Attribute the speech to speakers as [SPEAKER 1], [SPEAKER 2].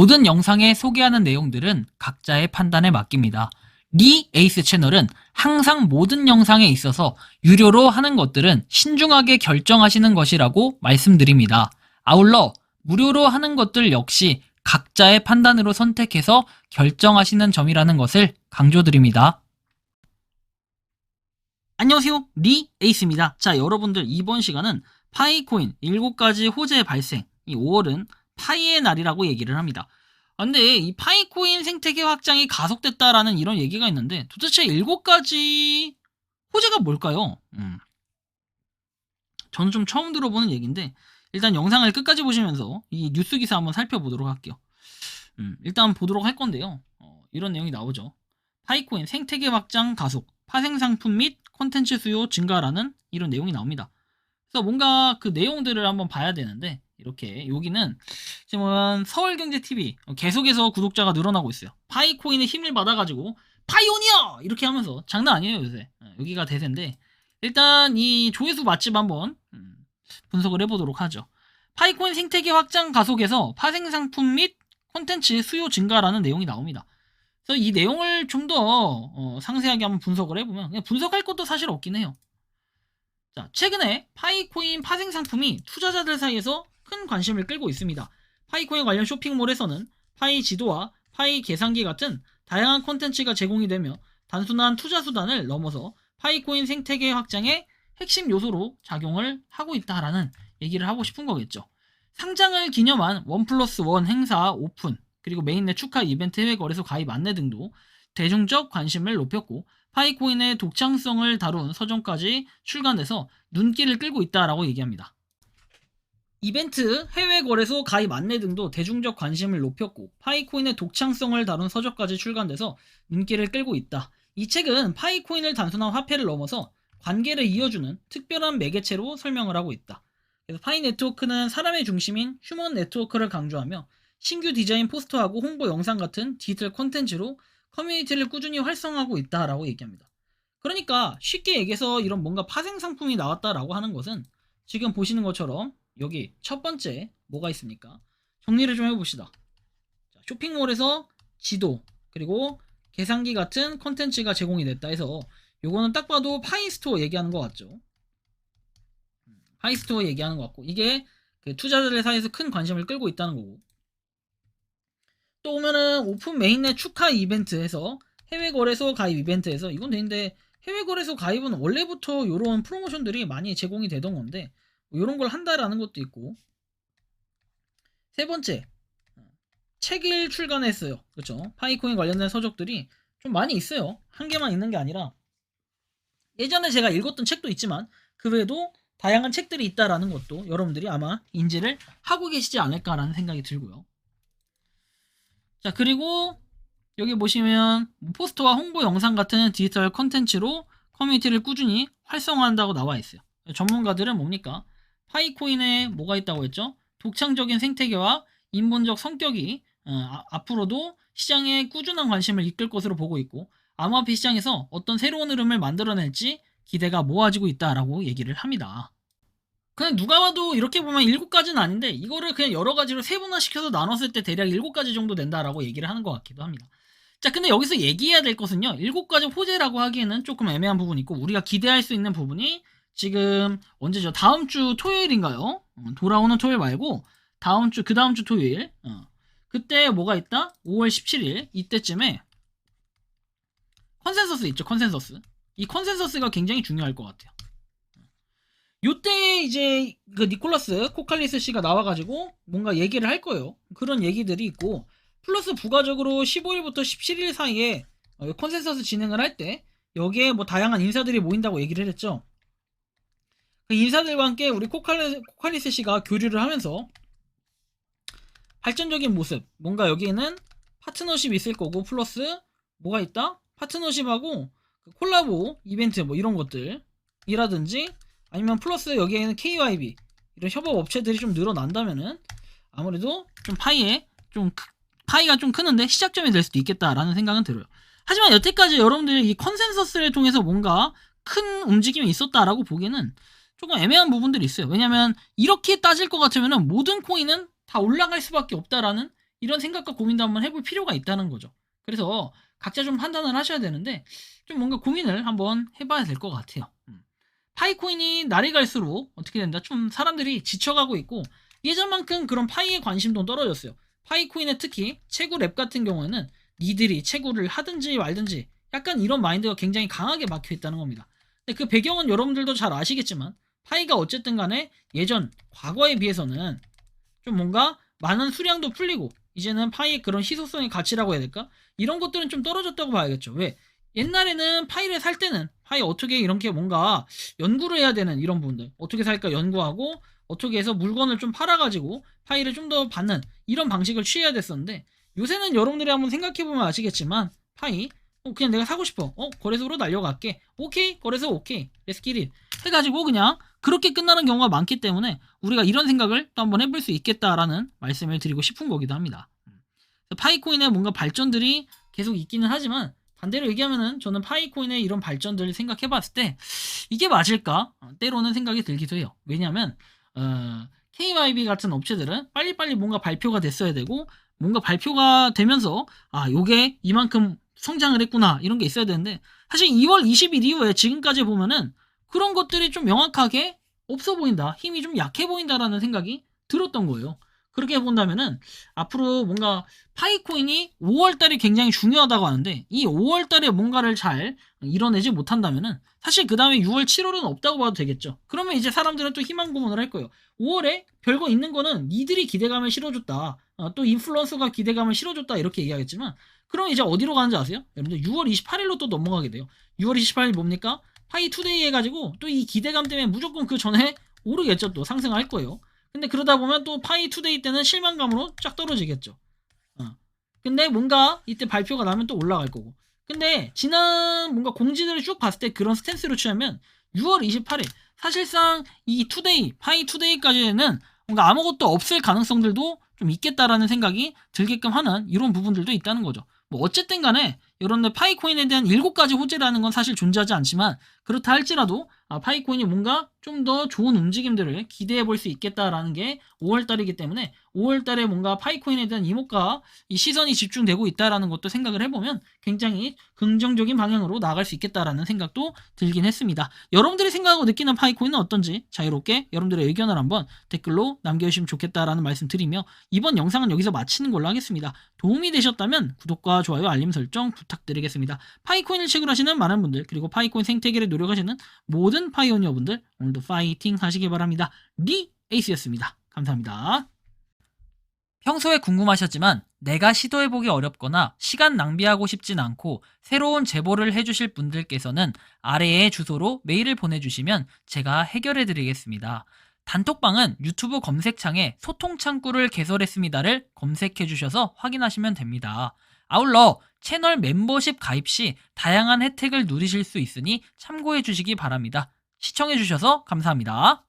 [SPEAKER 1] 모든 영상에 소개하는 내용들은 각자의 판단에 맡깁니다. 리 에이스 채널은 항상 모든 영상에 있어서 유료로 하는 것들은 신중하게 결정하시는 것이라고 말씀드립니다. 아울러 무료로 하는 것들 역시 각자의 판단으로 선택해서 결정하시는 점이라는 것을 강조드립니다. 안녕하세요, 리 에이스입니다. 자, 여러분들 이번 시간은 파이코인 7가지 호재 발생, 이 5월은 파이의 날이라고 얘기를 합니다. 근데 이 파이코인 생태계 확장이 가속됐다라는 이런 얘기가 있는데 도대체 7가지 호재가 뭘까요? 저는 좀 처음 들어보는 얘기인데 일단 영상을 끝까지 보시면서 이 뉴스 기사 한번 살펴보도록 할게요. 일단 보도록 할 건데요. 이런 내용이 나오죠. 파이코인 생태계 확장 가속, 파생 상품 및 콘텐츠 수요 증가라는 이런 내용이 나옵니다. 그래서 뭔가 그 내용들을 한번 봐야 되는데 이렇게 여기는 지금 서울경제TV 계속해서 구독자가 늘어나고 있어요. 파이코인의 힘을 받아가지고 파이오니어 이렇게 하면서 장난 아니에요 요새. 여기가 대세인데 일단 이 조회수 맛집 한번 분석을 해보도록 하죠. 파이코인 생태계 확장 가속에서 파생 상품 및 콘텐츠 수요 증가라는 내용이 나옵니다. 그래서 이 내용을 좀 더 상세하게 한번 분석을 해보면 그냥 분석할 것도 사실 없긴 해요. 자, 최근에 파이코인 파생 상품이 투자자들 사이에서 큰 관심을 끌고 있습니다. 파이코인 관련 쇼핑몰에서는 파이 지도와 파이 계산기 같은 다양한 콘텐츠가 제공이 되며 단순한 투자 수단을 넘어서 파이코인 생태계 확장의 핵심 요소로 작용을 하고 있다라는 얘기를 하고 싶은 거겠죠. 상장을 기념한 1+1 행사 오픈, 그리고 메인넷 축하 이벤트 해외 거래소 가입 안내 등도 대중적 관심을 높였고 파이코인의 독창성을 다룬 서점까지 출간돼서 눈길을 끌고 있다라고 얘기합니다. 이벤트, 해외 거래소 가입 안내 등도 대중적 관심을 높였고 파이코인의 독창성을 다룬 서적까지 출간돼서 눈길을 끌고 있다. 이 책은 파이코인을 단순한 화폐를 넘어서 관계를 이어주는 특별한 매개체로 설명을 하고 있다. 그래서 파이 네트워크는 사람의 중심인 휴먼 네트워크를 강조하며 신규 디자인 포스터하고 홍보 영상 같은 디지털 콘텐츠로 커뮤니티를 꾸준히 활성화하고 있다라고 얘기합니다. 그러니까 쉽게 얘기해서 이런 뭔가 파생 상품이 나왔다라고 하는 것은 지금 보시는 것처럼 여기 첫 번째 뭐가 있습니까? 정리를 좀 해봅시다. 쇼핑몰에서 지도 그리고 계산기 같은 콘텐츠가 제공이 됐다 해서 요거는 딱 봐도 파이스토어 얘기하는 것 같죠? 파이스토어 얘기하는 것 같고 이게 그 투자자들 사이에서 큰 관심을 끌고 있다는 거고 또 오면은 오픈 메인넷 축하 이벤트에서 해외 거래소 가입 이벤트에서 이건 되는데 해외 거래소 가입은 원래부터 이런 프로모션들이 많이 제공이 되던 건데 이런 걸 한다라는 것도 있고 세 번째 책을 출간했어요. 그렇죠? 파이코인 관련된 서적들이 좀 많이 있어요. 한 개만 있는 게 아니라 예전에 제가 읽었던 책도 있지만 그 외에도 다양한 책들이 있다라는 것도 여러분들이 아마 인지를 하고 계시지 않을까라는 생각이 들고요. 자, 그리고 여기 보시면 포스터와 홍보 영상 같은 디지털 컨텐츠로 커뮤니티를 꾸준히 활성화한다고 나와 있어요. 전문가들은 뭡니까? 파이코인에 뭐가 있다고 했죠? 독창적인 생태계와 인본적 성격이 앞으로도 시장에 꾸준한 관심을 이끌 것으로 보고 있고 암호화폐 시장에서 어떤 새로운 흐름을 만들어낼지 기대가 모아지고 있다라고 얘기를 합니다. 그냥 누가 봐도 이렇게 보면 7가지는 아닌데 이거를 그냥 여러 가지로 세분화시켜서 나눴을 때 대략 7가지 정도 된다라고 얘기를 하는 것 같기도 합니다. 자, 근데 여기서 얘기해야 될 것은요. 7가지 호재라고 하기에는 조금 애매한 부분이 있고 우리가 기대할 수 있는 부분이 지금 언제죠? 다음 주 토요일인가요? 돌아오는 토요일 말고 다음 주 그 다음 주 토요일 그때 뭐가 있다? 5월 17일 이때쯤에 컨센서스 있죠. 컨센서스. 이 컨센서스가 굉장히 중요할 것 같아요. 요때 이제 그 니콜라스 코칼리스 씨가 나와가지고 뭔가 얘기를 할 거예요. 그런 얘기들이 있고 플러스 부가적으로 15일부터 17일 사이에 컨센서스 진행을 할 때 여기에 뭐 다양한 인사들이 모인다고 얘기를 했죠. 그 인사들과 함께 우리 코칼리스 씨가 교류를 하면서 발전적인 모습 뭔가 여기에는 파트너십이 있을 거고 플러스 뭐가 있다? 파트너십하고 콜라보 이벤트 뭐 이런 것들이라든지 아니면 플러스 여기에는 KYB 이런 협업 업체들이 좀 늘어난다면은 아무래도 좀 파이가 좀 크는데 시작점이 될 수도 있겠다라는 생각은 들어요. 하지만 여태까지 여러분들이 이 컨센서스를 통해서 뭔가 큰 움직임이 있었다라고 보기에는 조금 애매한 부분들이 있어요. 왜냐면 이렇게 따질 것 같으면은 모든 코인은 다 올라갈 수밖에 없다라는 이런 생각과 고민도 한번 해볼 필요가 있다는 거죠. 그래서 각자 좀 판단을 하셔야 되는데 좀 뭔가 고민을 한번 해봐야 될 것 같아요. 파이코인이 날이 갈수록 어떻게 된다? 좀 사람들이 지쳐가고 있고 예전만큼 그런 파이의 관심도 떨어졌어요. 파이코인의 특히 채굴 앱 같은 경우에는 니들이 채굴을 하든지 말든지 약간 이런 마인드가 굉장히 강하게 막혀 있다는 겁니다. 근데 그 배경은 여러분들도 잘 아시겠지만 파이가 어쨌든 간에 예전 과거에 비해서는 좀 뭔가 많은 수량도 풀리고 이제는 파이의 그런 희소성의 가치라고 해야 될까? 이런 것들은 좀 떨어졌다고 봐야겠죠. 왜? 옛날에는 파이를 살 때는 파이 어떻게 이렇게 뭔가 연구를 해야 되는 이런 부분들 어떻게 살까 연구하고 어떻게 해서 물건을 좀 팔아가지고 파이를 좀 더 받는 이런 방식을 취해야 됐었는데 요새는 여러분들이 한번 생각해보면 아시겠지만 파이 그냥 내가 사고 싶어 거래소로 날려갈게 오케이 거래소 오케이 렛츠기릿 해가지고 그냥 그렇게 끝나는 경우가 많기 때문에 우리가 이런 생각을 또 한번 해볼 수 있겠다라는 말씀을 드리고 싶은 거기도 합니다. 파이코인의 뭔가 발전들이 계속 있기는 하지만 반대로 얘기하면은 저는 파이코인의 이런 발전들을 생각해 봤을 때 이게 맞을까? 때로는 생각이 들기도 해요. 왜냐하면 KYB 같은 업체들은 빨리빨리 뭔가 발표가 됐어야 되고 뭔가 발표가 되면서 요게 이만큼 성장을 했구나 이런 게 있어야 되는데 사실 2월 20일 이후에 지금까지 보면은 그런 것들이 좀 명확하게 없어 보인다. 힘이 좀 약해 보인다라는 생각이 들었던 거예요. 그렇게 본다면은 앞으로 뭔가 파이코인이 5월달이 굉장히 중요하다고 하는데 이 5월달에 뭔가를 잘 이뤄내지 못한다면은 사실 그 다음에 6월, 7월은 없다고 봐도 되겠죠. 그러면 이제 사람들은 또 희망 고문을 할 거예요. 5월에 별거 있는 거는 니들이 기대감을 실어줬다. 또 인플루언서가 기대감을 실어줬다 이렇게 얘기하겠지만 그럼 이제 어디로 가는지 아세요? 여러분들 6월 28일로 또 넘어가게 돼요. 6월 28일 뭡니까? 파이 투데이 해가지고 또 이 기대감 때문에 무조건 그 전에 오르겠죠. 또 상승할 거예요. 근데 그러다 보면 또 파이 투데이 때는 실망감으로 쫙 떨어지겠죠. 근데 뭔가 이때 발표가 나면 또 올라갈 거고. 근데 지난 뭔가 공지들을 쭉 봤을 때 그런 스탠스로 취하면 6월 28일 사실상 이 투데이, 파이 투데이까지는 뭔가 아무것도 없을 가능성들도 좀 있겠다라는 생각이 들게끔 하는 이런 부분들도 있다는 거죠. 뭐 어쨌든 간에 여러분들 파이코인에 대한 7가지 호재라는 건 사실 존재하지 않지만 그렇다 할지라도 파이코인이 뭔가 좀 더 좋은 움직임들을 기대해 볼 수 있겠다라는 게 5월달이기 때문에 5월달에 뭔가 파이코인에 대한 이목과 이 시선이 집중되고 있다라는 것도 생각을 해보면 굉장히 긍정적인 방향으로 나아갈 수 있겠다라는 생각도 들긴 했습니다. 여러분들이 생각하고 느끼는 파이코인은 어떤지 자유롭게 여러분들의 의견을 한번 댓글로 남겨주시면 좋겠다라는 말씀 드리며 이번 영상은 여기서 마치는 걸로 하겠습니다. 도움이 되셨다면 구독과 좋아요, 알림 설정 부탁드리겠습니다. 파이코인을 채굴하시는 많은 분들 그리고 파이코인 생태계를 노력하시는 모든 파이오니어분들 오늘도 파이팅 하시기 바랍니다. 리 에이스였습니다. 감사합니다. 평소에 궁금하셨지만 내가 시도해보기 어렵거나 시간 낭비하고 싶진 않고 새로운 제보를 해주실 분들께서는 아래의 주소로 메일을 보내주시면 제가 해결해드리겠습니다. 단톡방은 유튜브 검색창에 소통창구를 개설했습니다를 검색해주셔서 확인하시면 됩니다. 아울러 채널 멤버십 가입 시 다양한 혜택을 누리실 수 있으니 참고해주시기 바랍니다. 시청해주셔서 감사합니다.